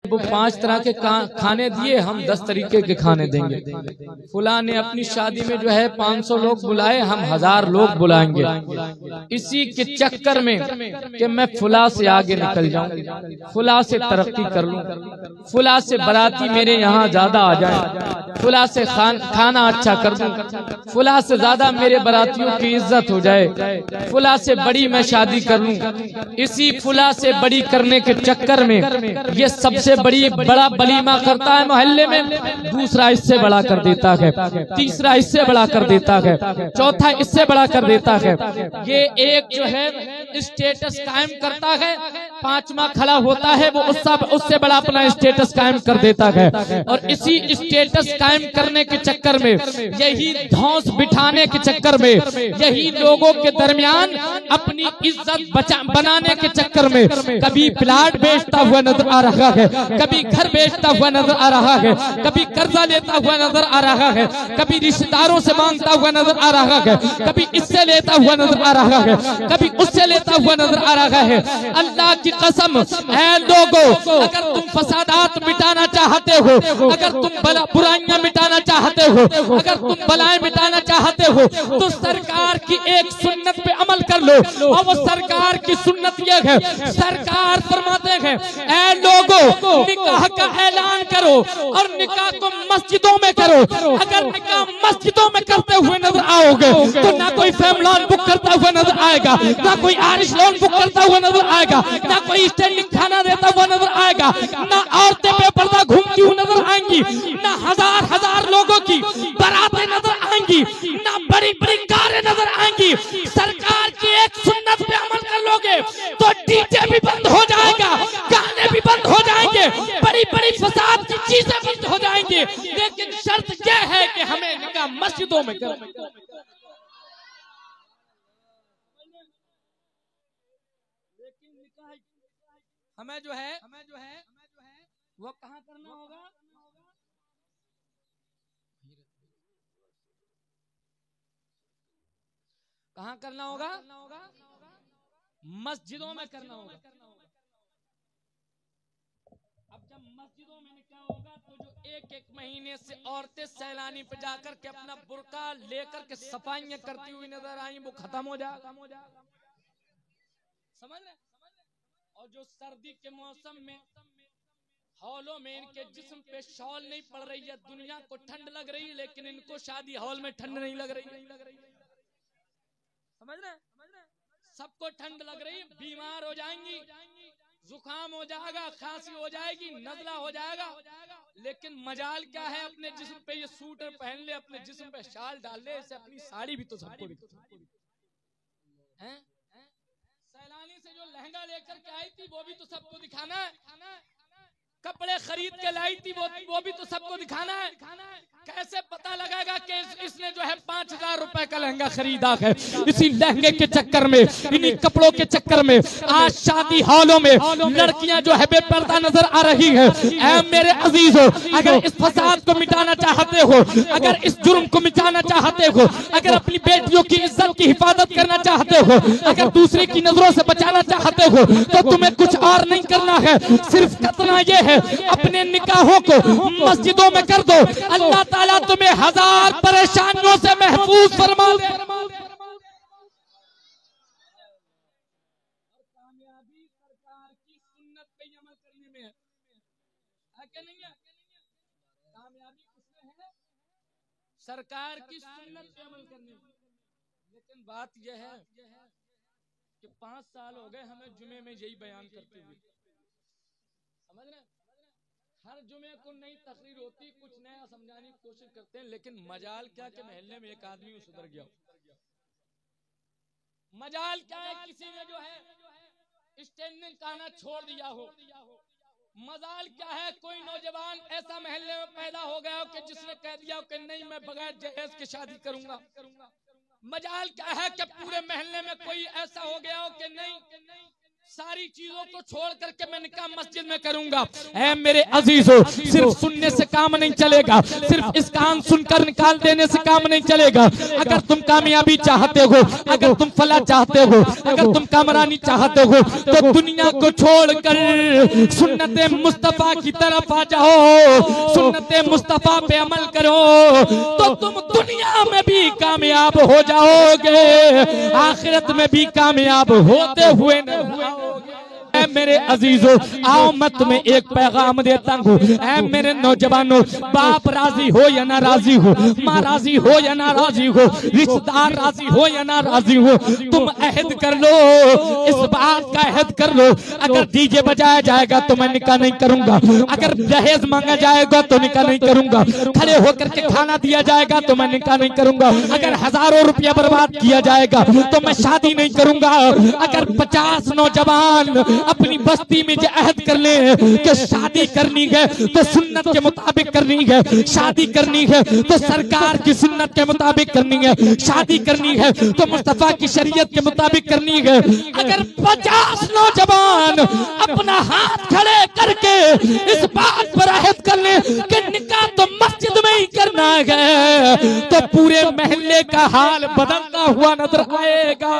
वो 5 तरह के खाने दिए, हम 10 तरीके के खाने देंगे। फुला ने अपनी शादी में जो है 500 लोग बुलाए, हम 1000 लोग बुलाएंगे। इसी के चक्कर में कि मैं फुला से आगे निकल जाऊं, फुला से तरक्की कर लूं, फुला से बाराती मेरे यहाँ ज्यादा आ जाए, फुला से खाना अच्छा कर दूं, फुला से ज्यादा मेरे बारातियों की इज्जत हो जाए, फुला से बड़ी मैं शादी कर लूं। इसी फुला से बड़ी करने के चक्कर में ये सबसे बड़ा वलीमा करता है मोहल्ले में, दूसरा इससे बड़ा कर देता है, तीसरा इससे बड़ा कर देता है, चौथा इससे बड़ा कर देता है। ये एक जो है स्टेटस कायम करता है, 5वां खड़ा होता है वो उससे बड़ा अपना स्टेटस कायम कर देता है। और इसी स्टेटस कायम करने के चक्कर में, यही धौंस बिठाने के चक्कर में, यही लोगों के दरमियान अपनी इज्जत बनाने के चक्कर में कभी प्लाट बेचता हुआ नजर आ रहा है, कभी घर बेचता हुआ नजर आ रहा है, कभी कर्जा लेता हुआ नजर आ रहा है, कभी रिश्तेदारों से मांगता हुआ नजर आ रहा है, कभी इससे लेता हुआ नजर आ रहा है, कभी उससे लेता हुआ नजर आ रहा है। अल्लाह की कसम है लोगों, अगर तुम फसादात मिटाना चाहते हो, अगर तुम बुराइयां मिटाना चाहते हो, अगर तुम बलाएं मिटाना चाहते हो, तो सरकार की एक सुन्नत पे अमल कर लो। और वो सरकार की सुन्नत ये है, सरकार फरमाते हैं ऐ लोगों निकाह का ऐलान करो और निकाह को मस्जिदों में करो। अगर निकाह मस्जिदों में करते हुए नजर आओगे तो ना कोई फैम लोन बुक करता हुआ नजर आएगा, ना कोई आरिश लोन बुक करता हुआ नजर आएगा, ना कोई स्टैंडिंग खाना देता हुआ नजर आएगा, ना औरतें बेपर्दा घूमती हुई नजर आएंगी, ना हजार लोगों की बारातें नजर आएंगी, ना बड़ी बड़ी कारें नजर आएंगी। सरकार की एक सुन्नत पे अमल कर लोगे तो डीजे भी बंद हो जाएगा, गाने भी बंद हो जाएंगे, बड़ी बड़ी फसाद की चीजें बंद हो जाएंगी। लेकिन शर्त यह है कि हमें निकाह मस्जिदों में करें। लेकिन निकाह हमें जो है वो कहाँ करना होगा? कहाँ करना होगा? मस्जिदों में करना होगा। अब जब मस्जिदों में निकाह होगा तो जो एक महीने से औरतें सैलानी पे जाकर के अपना बुर्का लेकर के सफाइयां करती हुई नजर आई, वो खत्म हो जाएगा। समझ रहे? और जो सर्दी के मौसम में हॉलों में इनके जिस्म पे शॉल नहीं पड़ रही है, दुनिया को ठंड लग रही है, लेकिन इनको शादी हॉल में ठंड नहीं लग रही। समझ रहे? सबको ठंड लग रही, बीमार हो जाएंगी, जुकाम हो जाएगा, खांसी हो जाएगी, नजला हो जाएगा। लेकिन मजाल क्या है, अपने जिस्म पे ये सूटर पहन ले, अपने जिस्म पे शाल डाल ले, इसे अपनी साड़ी भी तो सबको हैं। सैलानी से जो लहंगा लेकर के आई थी वो भी तो सबको दिखाना है, कपड़े खरीद के लाई थी वो भी तो सबको दिखाना है। कैसे पता लगेगा कि इसने जो है 5000 रुपए का लहंगा खरीदा है? इसी लहंगे के चक्कर में, इन्हीं कपड़ों के चक्कर में आज शादी हॉलों में लड़कियां जो है बेपर्दा नजर आ रही है। ऐ मेरे अजीजों, अगर इस फसाद को मिटाना चाहते हो, अगर इस जुर्म को मिटाना चाहते हो, अगर अपनी बेटियों की इज्जत की हिफाजत करना चाहते हो, अगर दूसरे की नजरों से बचाना चाहते हो, तो तुम्हें कुछ और नहीं करना है, सिर्फ करना यह है अपने निकाहों को मस्जिदों में कर दो। अल्लाह ताला तुम्हें 1000 परेशानियों से महफूज फरमा दे। कामयाबी सरकार की सुन्नत पे अमल करने में है कि नहीं है? कामयाबी किसमें है? सरकार की सुन्नत पे अमल करने में। लेकिन बात यह है कि 5 साल हो गए हमें जुमे में यही बयान करते हुए। समझ रहे? हर जुमे को नई तकरीर होती, कुछ नया समझाने की कोशिश करते हैं, लेकिन मजाल क्या कि महल्ले में एक आदमी सुधर गया। मजाल क्या है किसी ने जो है स्टैंडिंग खाना छोड़ दिया हो। मजाल क्या है कोई नौजवान ऐसा महल्ले में पैदा हो गया हो कि जिसने कह दिया हो कि नहीं मैं बगैर जहेज के शादी करूंगा। मजाल क्या है कि पूरे महल्ले में कोई ऐसा हो गया हो कि नहीं सारी चीजों को छोड़ करके मैं निकाह मस्जिद में करूंगा। ऐ मेरे अजीजों, सिर्फ सुनने से काम नहीं चलेगा, सिर्फ इस कान सुनकर निकाल देने से काम नहीं चलेगा। अगर तुम कामयाबी चाहते हो, अगर तुम फला चाहते हो, अगर तुम कामरानी चाहते हो, तो दुनिया को छोड़कर सुन्नते मुस्तफा की तरफ आ जाओ, सुन्नते मुस्तफा पे अमल करो, तो तुम दुनिया में भी कामयाब हो जाओगे, आखिरत में भी कामयाब होते हुए न मेरे अजीजों। आओ मैं तुम्हें एक पैगाम देता हूँ, ऐ मेरे नौजवानों, बाप राजी हो या ना राजी हो, माँ राजी हो या ना राजी हो, रिश्तेदार राजी हो या ना राजी हो, तुम अहद कर लो, इस बात का अहद कर लो, अगर डीजे बजाया जाएगा तो मैं निकाह नहीं करूंगा, अगर दहेज मांगा जाएगा तो निकाह नहीं करूंगा, खड़े होकर के खाना दिया जाएगा तो मैं निकाह नहीं करूंगा, अगर हजारों रुपया बर्बाद किया जाएगा तो मैं शादी नहीं करूंगा, अगर 50 नौजवान अपनी बस्ती में जो अहद कर ले कि शादी करनी है तो सुन्नत के मुताबिक करनी है, शादी करनी है तो सरकार की सुन्नत के मुताबिक करनी है, शादी करनी है तो मुस्तफा की शरीयत के मुताबिक करनी है। अगर 50 नौजवान अपना हाथ खड़े करके इस बात पर अहद कर ले कि निकाह तो मस्जिद में ही करना है, तो पूरे महल्ले का हाल बदलता हुआ नजर आएगा।